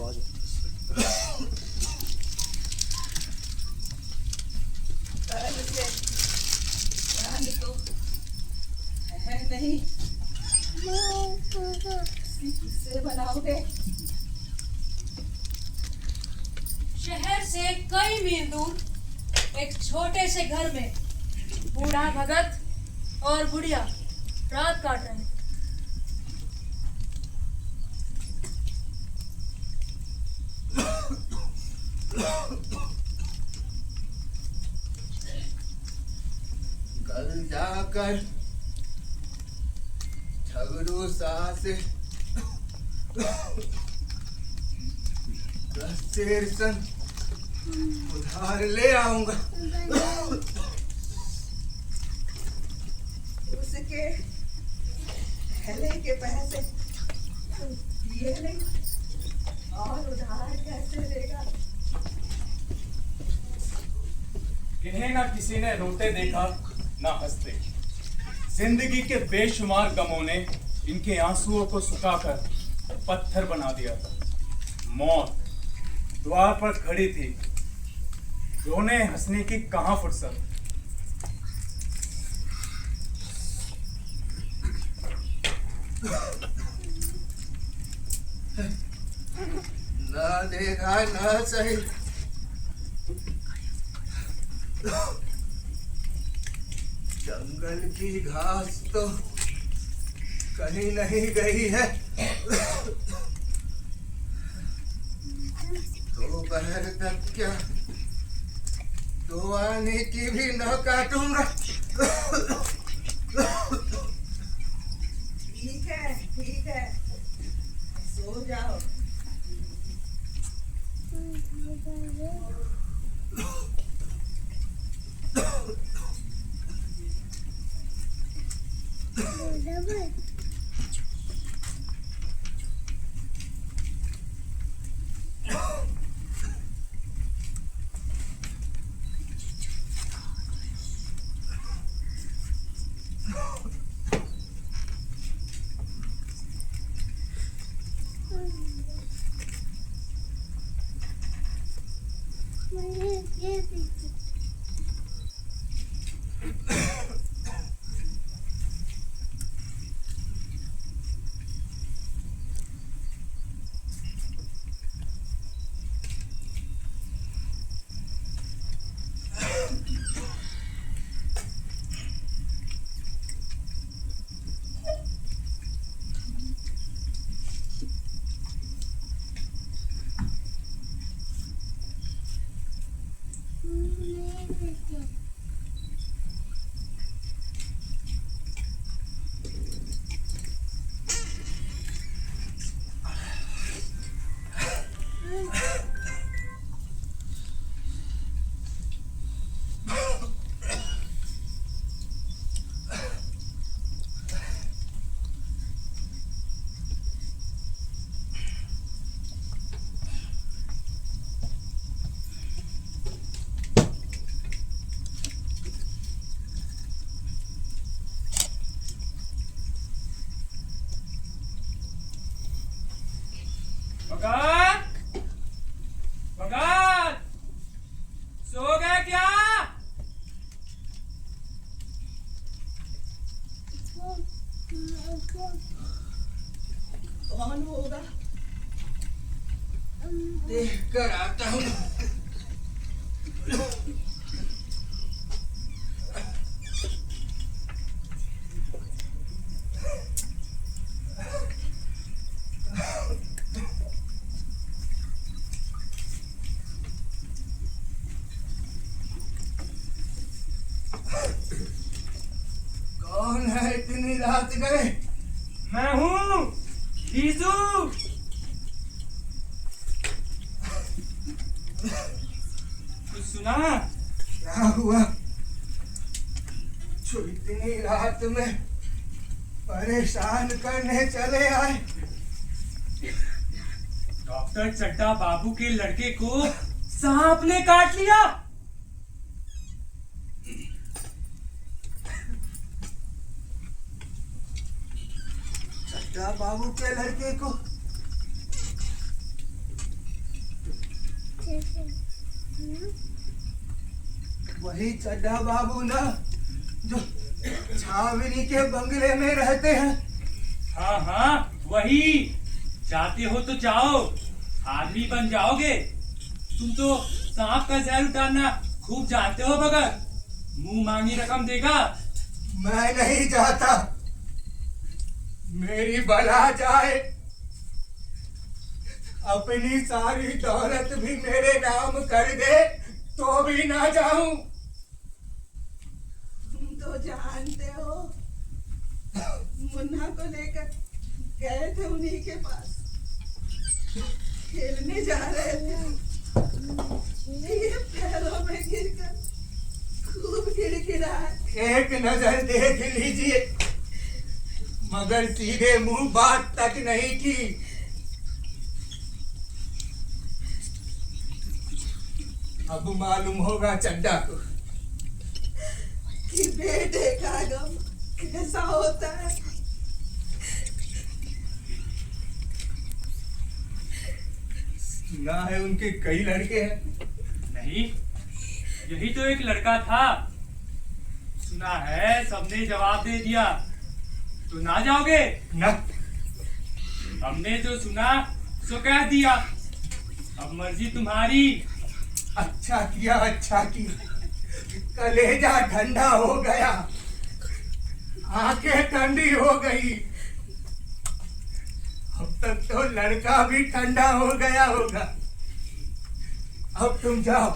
आवाज तो है नहीं किससे बनाओगे? शहर से कई मील दूर एक छोटे से घर में बूढ़ा भगत और बुढ़िया रात काट रहे हैं। कल जाकर झगड़ू सा से 10 शेर सन उधार ले आऊंगा। उसके पहले के पैसे दिए नहीं और उधार कैसे देगा? इन्हें ना किसी ने रोते देखा ना हंसते। जिंदगी के बेशुमार गमों ने इनके आंसुओं को सुखाकर पत्थर बना दिया था। मौत द्वार पर खड़ी थी, रोने हंसने की कहां फुर्सत। ना देखा ना सही, जंगल की घास तो कहीं नहीं गई है। दोपहर तक क्या 2 आने की भी न काटूंगा। ठीक है सो जाओ। भगत, भगत, सो गए क्या? कौन होगा? देख कर आता हूँ। कौन है इतनी रात गए? मैं हूँ बीजू। कुछ सुना? क्या हुआ? जो इतनी रात में परेशान करने चले आए? डॉक्टर चड्डा बाबू के लड़के को सांप ने काट लिया। चड्डा बाबू के लड़के को वही चड्ढा बाबू ना, जो छावनी के बंगले में रहते हैं। हाँ हाँ वही। जाते हो तो जाओ, आदमी बन जाओगे। तुम तो सांप का जहर उतारना खूब जानते हो भगत। मुंह मांगी रकम देगा। मैं नहीं चाहता मेरी बला जाए, अपनी सारी दौलत भी मेरे नाम कर दे तो भी ना जाऊं। तुम तो जानते हो, मुन्ना को लेकर गए थे उन्हीं के पास, खेलने जा रहे थे, ये पैरों में गिरकर खूब गिड़गिड़ाए। एक नजर देख लीजिए, मगर सीधे मुंह बात तक नहीं की। अब मालूम होगा चड्डा को कि बेटे का गम कैसा होता है। सुना है उनके कई लड़के हैं। नहीं, यही तो एक लड़का था। सुना है सबने जवाब दे दिया। तो ना जाओगे? ना, हमने जो सुना सो कह दिया। अब मर्जी तुम्हारी। अच्छा किया, अच्छा किया। कलेजा ठंडा हो गया, आंखें ठंडी हो गई। अब तक तो लड़का भी ठंडा हो गया होगा। अब तुम जाओ।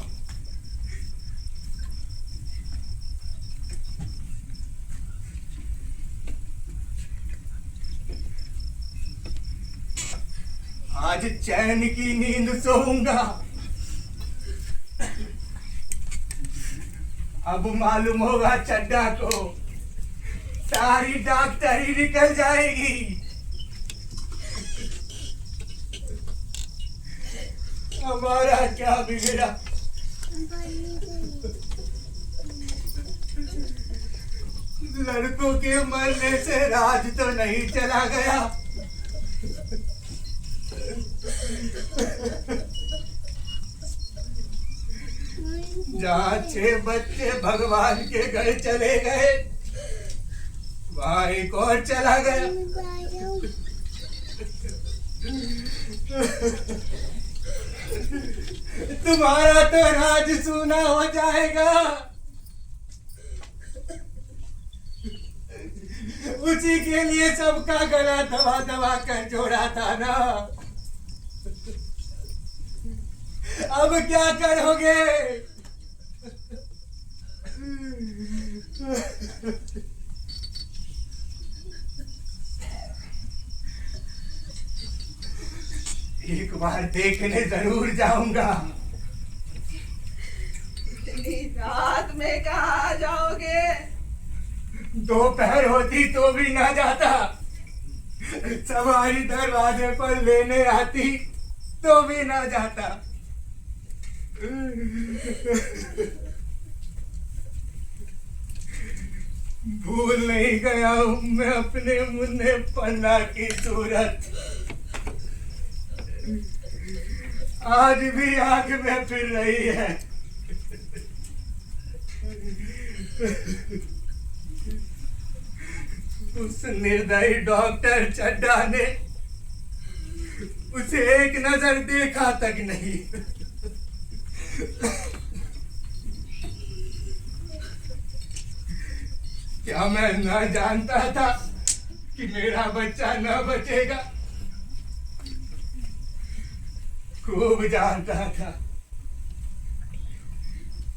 आज चैन की नींद सोऊंगा। अब मालूम होगा चड्डा को, सारी डॉक्टरी निकल जाएगी। हमारा क्या बिगड़ा? लड़कों के मरने से राज तो नहीं चला गया। जहाँ 6 बच्चे भगवान के घर चले गए, वहाँ एक और चला गया। तुम्हारा तो राज सूना हो जाएगा। उसी के लिए सबका गला दबा दबा कर जोड़ा था ना। अब क्या करोगे? एक बार देखने जरूर जाऊंगा। इतनी रात में कहाँ जाओगे? दोपहर होती तो भी ना जाता। सवारी दरवाजे पर लेने आती तो भी ना जाता। भूल नहीं गया हूं मैं अपने मुन्ने पन्ना की सूरत। आज भी आंख में फिर रही है। उस निर्दयी डॉक्टर चड्डा ने उसे एक नजर देखा तक नहीं। क्या मैं न जानता था कि मेरा बच्चा न बचेगा? खूब जानता था।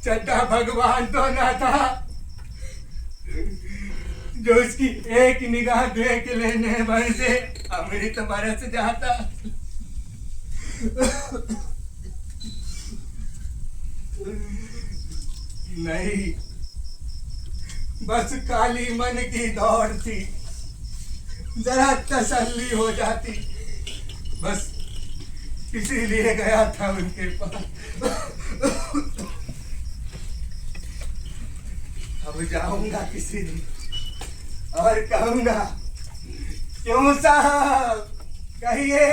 चड्डा भगवान तो न था जो उसकी एक निगाह देख लेने भर से अमृत बरस जाता। नहीं, बस काली मन की दौड़ थी। जरा तसल्ली हो जाती, बस इसीलिए गया था उनके पास। अब जाऊंगा किसी दिन और कहूंगा, क्यों साहब, कहिए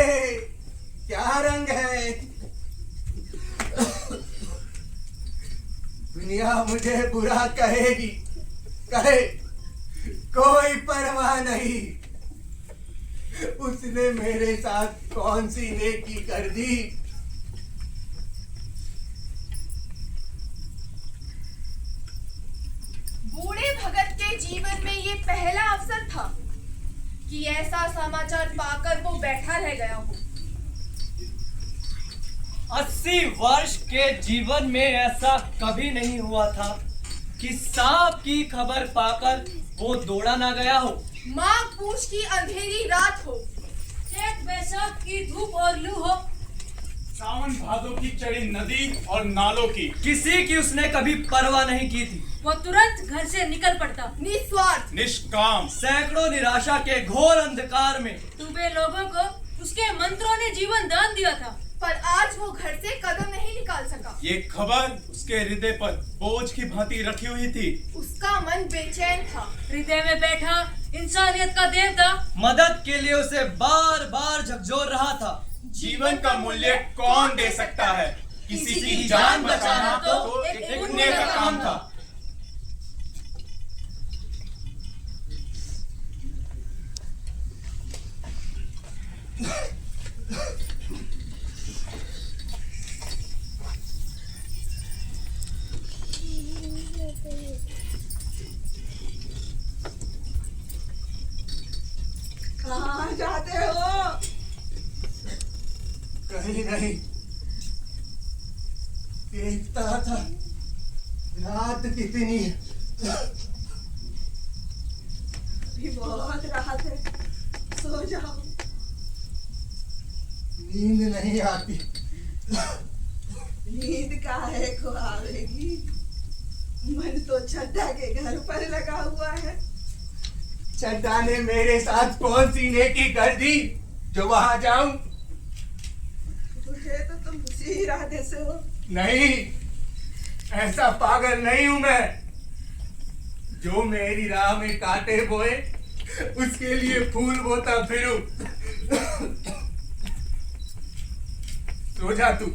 क्या रंग है? दुनिया मुझे बुरा कहेगी, कहे, कोई परवाह नहीं। उसने मेरे साथ कौन सी नेकी कर दी? बूढ़े भगत के जीवन में ये पहला अवसर था कि ऐसा समाचार पाकर वो बैठा रह गया हो। 80 वर्ष के जीवन में ऐसा कभी नहीं हुआ था कि सांप की खबर पाकर वो दौड़ा ना गया हो। माघ पूछ की अंधेरी रात हो, चैत बैसाख की धूप और लू हो, सावन भादों की चढ़ी नदी और नालों की किसी की उसने कभी परवाह नहीं की थी। वो तुरंत घर से निकल पड़ता। निस्वार्थ, निष्काम, सैकड़ों निराशा के घोर अंधकार में डूबे लोगों को उसके मंत्रों ने जीवन दान दिया था। पर आज वो घर से कदम नहीं निकाल सका। ये खबर उसके हृदय पर बोझ की भांति रखी हुई थी। उसका मन बेचैन था। हृदय में बैठा इंसानियत का देवता मदद के लिए उसे बार बार झकझोर रहा था। जीवन का मूल्य कौन दे सकता है? किसी की जान बचाना तो एक पुण्य का काम था। कहाँ जाते हो? कहीं नहीं, देखता था रात कितनी है। अभी बहुत राहत है, सो जाओ। नींद नहीं आती। नींद काहे को आवेगी? मन तो छड्डा के घर पर लगा हुआ है। चड्डा ने मेरे साथ कौन सी नेकी कर दी जो वहां जाऊं? तुझे तो तुम उसी इरादे से हो। नहीं, ऐसा पागल नहीं हूं मैं जो मेरी राह में कांटे बोए उसके लिए फूल बोता फिरूं। सो जा तू।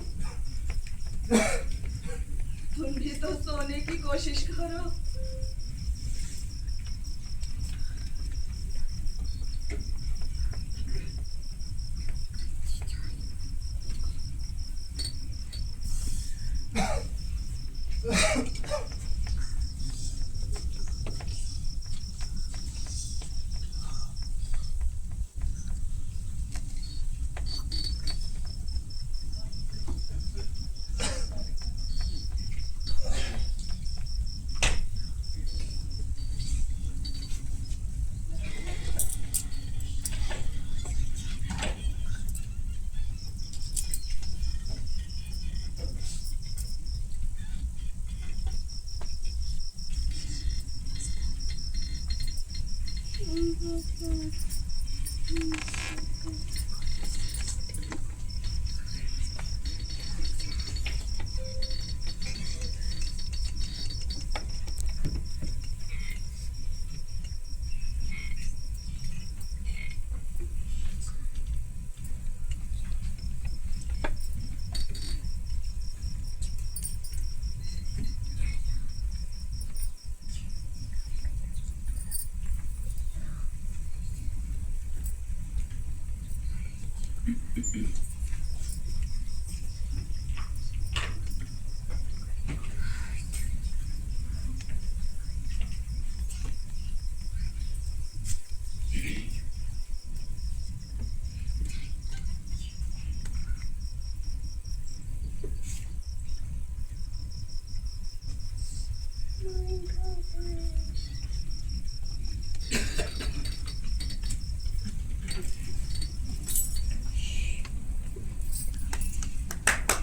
तुम भी तो सोने की कोशिश करो।